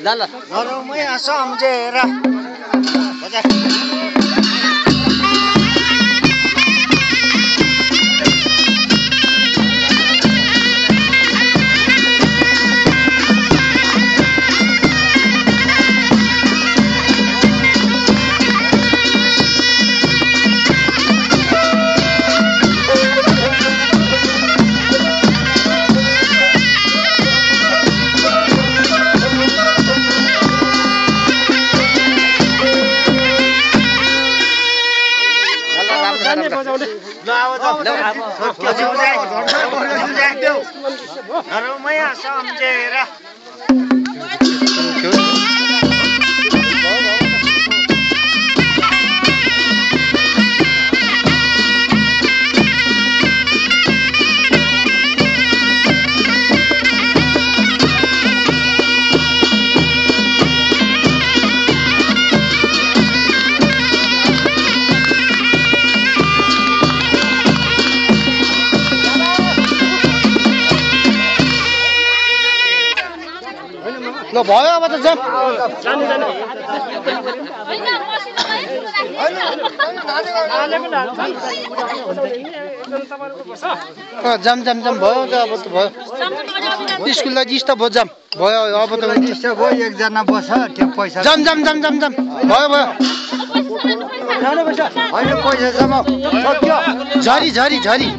ल ल घरमै सम्झेर घरमै सम्झेर ल भयो अब त जाम जाम जाम जाम भयो त अब त भयो स्कुललाई डिस्टर्ब भयो जाम भयो अब त डिस्टर्ब भयो एकजना बस त्यो पैसा जाम जाम जाम जाम जाम भयो भयो होइन पैसा जम्मा सक्यो झरी झरी झरी